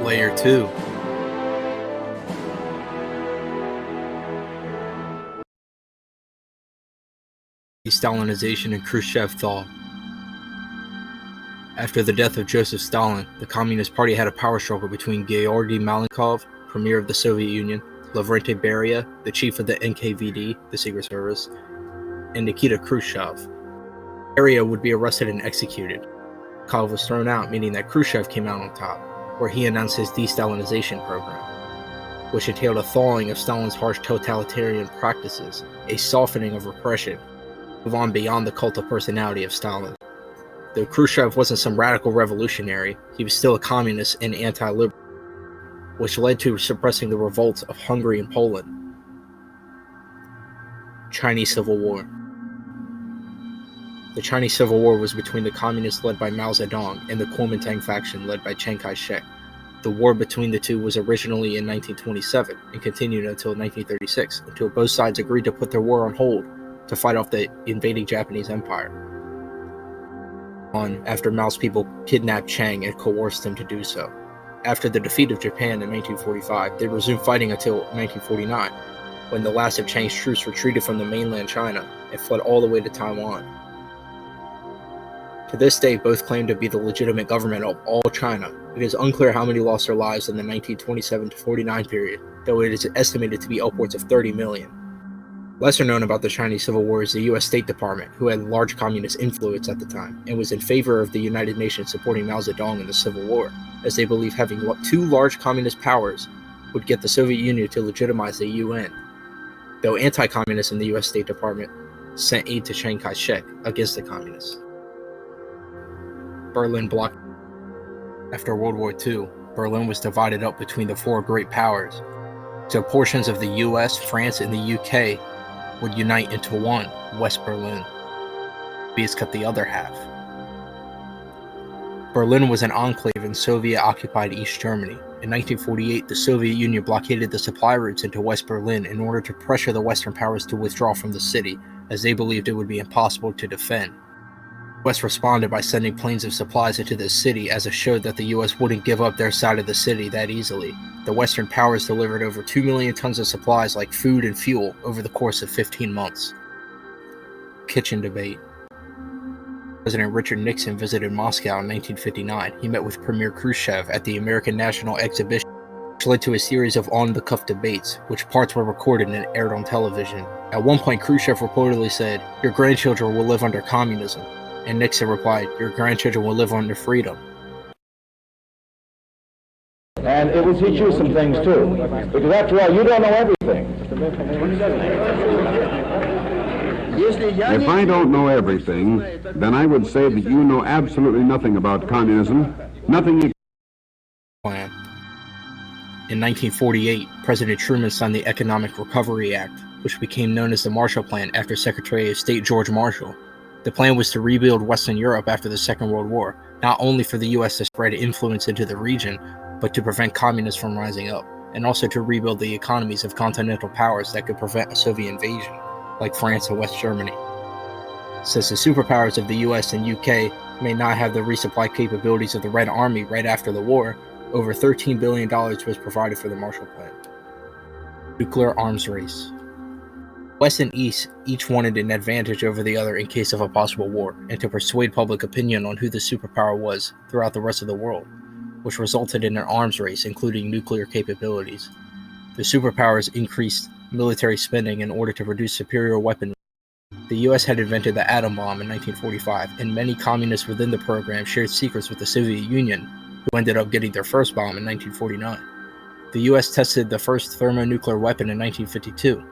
Layer 2. Stalinization and Khrushchev thaw. After the death of Joseph Stalin, the Communist Party had a power struggle between Georgy Malenkov, premier of the Soviet Union, Lavrentiy Beria, the chief of the NKVD, the Secret Service, and Nikita Khrushchev. Beria would be arrested and executed. Malenkov was thrown out, meaning that Khrushchev came out on top, where he announced his de-Stalinization program, which entailed a thawing of Stalin's harsh totalitarian practices, a softening of repression, move on beyond the cult of personality of Stalin. Though Khrushchev wasn't some radical revolutionary, he was still a communist and anti-liberal, which led to suppressing the revolts of Hungary and Poland. Chinese Civil War. The Chinese Civil War was between the communists led by Mao Zedong and the Kuomintang faction led by Chiang Kai-shek. The war between the two was originally in 1927 and continued until 1936, until both sides agreed to put their war on hold to fight off the invading Japanese Empire. After Mao's people kidnapped Chiang and coerced him to do so. After the defeat of Japan in 1945, they resumed fighting until 1949, when the last of Chiang's troops retreated from the mainland China and fled all the way to Taiwan. To this day, both claim to be the legitimate government of all China. It is unclear how many lost their lives in the 1927 to 49 period, though it is estimated to be upwards of 30 million. Lesser known about the Chinese Civil War is the U.S. State Department, who had large communist influence at the time, and was in favor of the United Nations supporting Mao Zedong in the Civil War, as they believed having two large communist powers would get the Soviet Union to legitimize the UN, though anti-communists in the U.S. State Department sent aid to Chiang Kai-shek against the communists. Berlin blockade. After World War II, Berlin was divided up between the four great powers, so portions of the US, France, and the UK would unite into one, West Berlin. Soviets cut the other half. Berlin was an enclave in Soviet-occupied East Germany. In 1948, the Soviet Union blockaded the supply routes into West Berlin in order to pressure the Western powers to withdraw from the city, as they believed it would be impossible to defend. The US responded by sending planes of supplies into the city as a show that the US wouldn't give up their side of the city that easily. The Western powers delivered over 2 million tons of supplies like food and fuel over the course of 15 months. Kitchen debate. President Richard Nixon visited Moscow in 1959. He met with Premier Khrushchev at the American National Exhibition, which led to a series of on-the-cuff debates, which parts were recorded and aired on television. At one point, Khrushchev reportedly said, "Your grandchildren will live under communism," and Nixon replied, "Your grandchildren will live under freedom." And it will teach you some things too, because after all, you don't know everything. If I don't know everything, then I would say that you know absolutely nothing about communism, nothing. Plan. In 1948, President Truman signed the Economic Recovery Act, which became known as the Marshall Plan after Secretary of State George Marshall. The plan was to rebuild Western Europe after the Second World War, not only for the U.S. to spread influence into the region, but to prevent communists from rising up, and also to rebuild the economies of continental powers that could prevent a Soviet invasion, like France and West Germany. Since the superpowers of the US and UK may not have the resupply capabilities of the Red Army right after the war, over $13 billion was provided for the Marshall Plan. Nuclear arms race. West and East each wanted an advantage over the other in case of a possible war, and to persuade public opinion on who the superpower was throughout the rest of the world, which resulted in an arms race including nuclear capabilities. The superpowers increased military spending in order to produce superior weaponry. The US had invented the atom bomb in 1945, and many communists within the program shared secrets with the Soviet Union, who ended up getting their first bomb in 1949. The US tested the first thermonuclear weapon in 1952.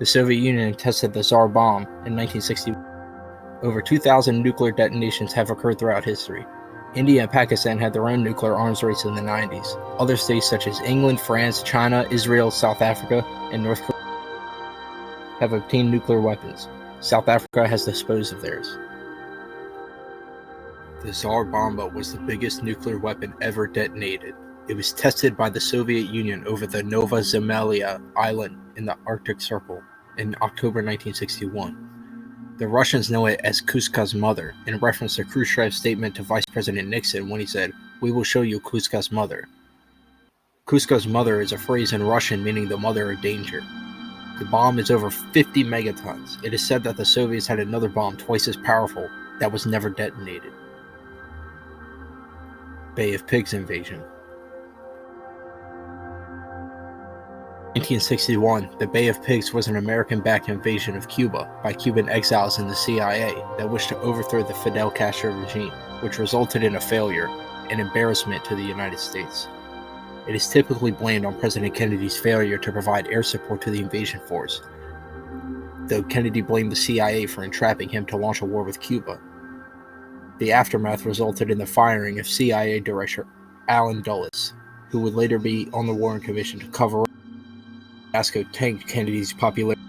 The Soviet Union tested the Tsar bomb in 1961. Over 2,000 nuclear detonations have occurred throughout history. India and Pakistan had their own nuclear arms race in the 90s. Other states such as England, France, China, Israel, South Africa, and North Korea have obtained nuclear weapons. South Africa has disposed of theirs. The Tsar bomb was the biggest nuclear weapon ever detonated. It was tested by the Soviet Union over the Nova Zemlya island in the Arctic Circle in October 1961. The Russians know it as Kuzka's mother, in reference to Khrushchev's statement to Vice President Nixon when he said, "We will show you Kuzka's mother." Kuzka's mother is a phrase in Russian meaning the mother of danger. The bomb is over 50 megatons. It is said that the Soviets had another bomb twice as powerful that was never detonated. Bay of Pigs invasion. 1961, the Bay of Pigs was an American-backed invasion of Cuba by Cuban exiles in the CIA that wished to overthrow the Fidel Castro regime, which resulted in a failure and embarrassment to the United States. It is typically blamed on President Kennedy's failure to provide air support to the invasion force, though Kennedy blamed the CIA for entrapping him to launch a war with Cuba. The aftermath resulted in the firing of CIA Director Allen Dulles, who would later be on the Warren Commission to cover up. Fiasco tanked Kennedy's popularity.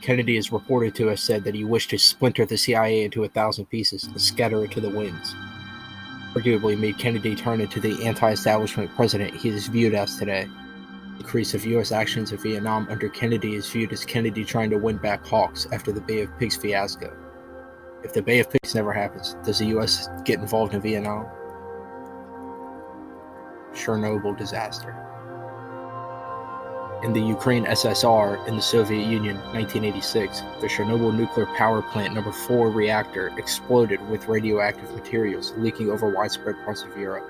Kennedy is reported to have said that he wished to splinter the CIA into 1,000 pieces and scatter it to the winds. Arguably made Kennedy turn into the anti-establishment president he is viewed as today. The increase of U.S. actions in Vietnam under Kennedy is viewed as Kennedy trying to win back Hawks after the Bay of Pigs fiasco. If the Bay of Pigs never happens, does the U.S. get involved in Vietnam? Chernobyl disaster. In the Ukraine SSR in the Soviet Union, 1986, the Chernobyl nuclear power plant number 4 reactor exploded with radioactive materials leaking over widespread parts of Europe.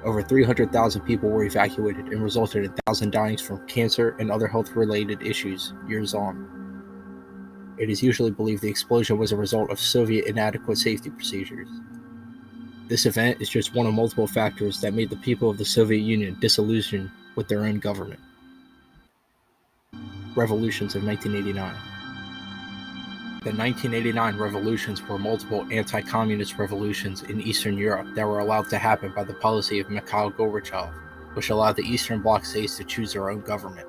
Over 300,000 people were evacuated and resulted in 1,000 dying from cancer and other health-related issues years on. It is usually believed the explosion was a result of Soviet inadequate safety procedures. This event is just one of multiple factors that made the people of the Soviet Union disillusioned with their own government. Revolutions of 1989. The 1989 revolutions were multiple anti-communist revolutions in Eastern Europe that were allowed to happen by the policy of Mikhail Gorbachev, which allowed the Eastern Bloc states to choose their own government,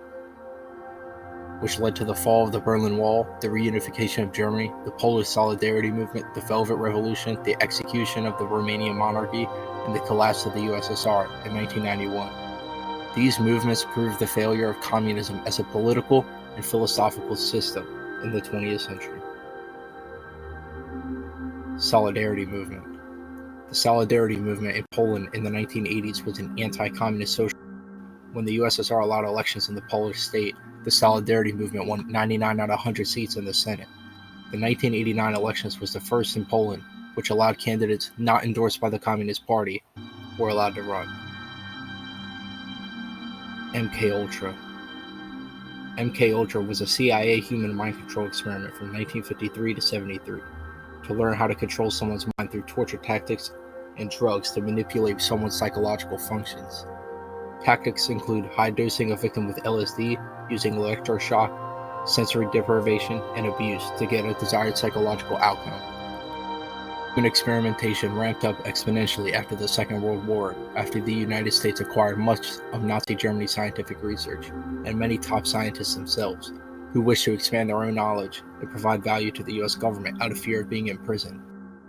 which led to the fall of the Berlin Wall, the reunification of Germany, the Polish Solidarity Movement, the Velvet Revolution, the execution of the Romanian monarchy, and the collapse of the USSR in 1991. These movements proved the failure of communism as a political and philosophical system in the 20th century. Solidarity Movement. The Solidarity Movement in Poland in the 1980s was an anti-communist social. When the USSR allowed elections in the Polish state, the Solidarity Movement won 99 out of 100 seats in the Senate. The 1989 elections was the first in Poland, which allowed candidates not endorsed by the Communist Party were allowed to run. MKUltra. MKUltra was a CIA human mind control experiment from 1953 to 73 to learn how to control someone's mind through torture tactics and drugs to manipulate someone's psychological functions. Tactics include high dosing a victim with LSD, using electroshock, sensory deprivation, and abuse to get a desired psychological outcome. Human experimentation ramped up exponentially after the Second World War, after the United States acquired much of Nazi Germany's scientific research, and many top scientists themselves, who wished to expand their own knowledge and provide value to the US government out of fear of being imprisoned.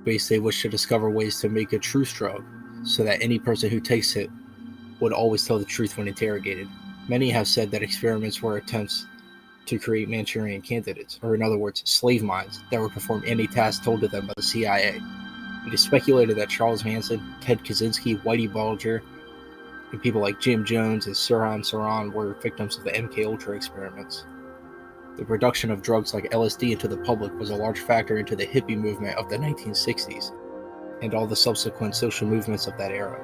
They wished to discover ways to make a truth drug, so that any person who takes it would always tell the truth when interrogated. Many have said that experiments were attempts to create Manchurian candidates, or in other words, slave minds, that would perform any task told to them by the CIA. It is speculated that Charles Manson, Ted Kaczynski, Whitey Bulger, and people like Jim Jones and Sirhan Sirhan were victims of the MKUltra experiments. The production of drugs like LSD into the public was a large factor into the hippie movement of the 1960s, and all the subsequent social movements of that era.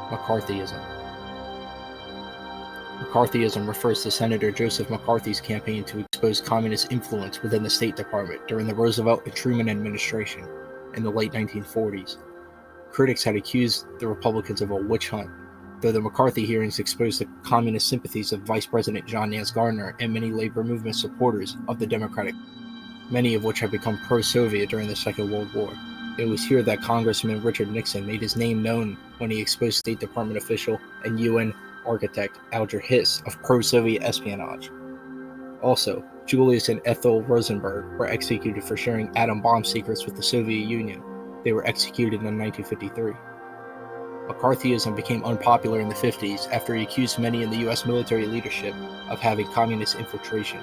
McCarthyism. McCarthyism refers to Senator Joseph McCarthy's campaign to expose communist influence within the State Department during the Roosevelt and Truman administration in the late 1940s. Critics had accused the Republicans of a witch hunt, though the McCarthy hearings exposed the communist sympathies of Vice President John Nance Garner and many labor movement supporters of the Democratic, many of which had become pro-Soviet during the Second World War. It was here that Congressman Richard Nixon made his name known when he exposed State Department official and UN architect Alger Hiss of pro-Soviet espionage. Also, Julius and Ethel Rosenberg were executed for sharing atom bomb secrets with the Soviet Union. They were executed in 1953. McCarthyism became unpopular in the 50s after he accused many in the US military leadership of having communist infiltration.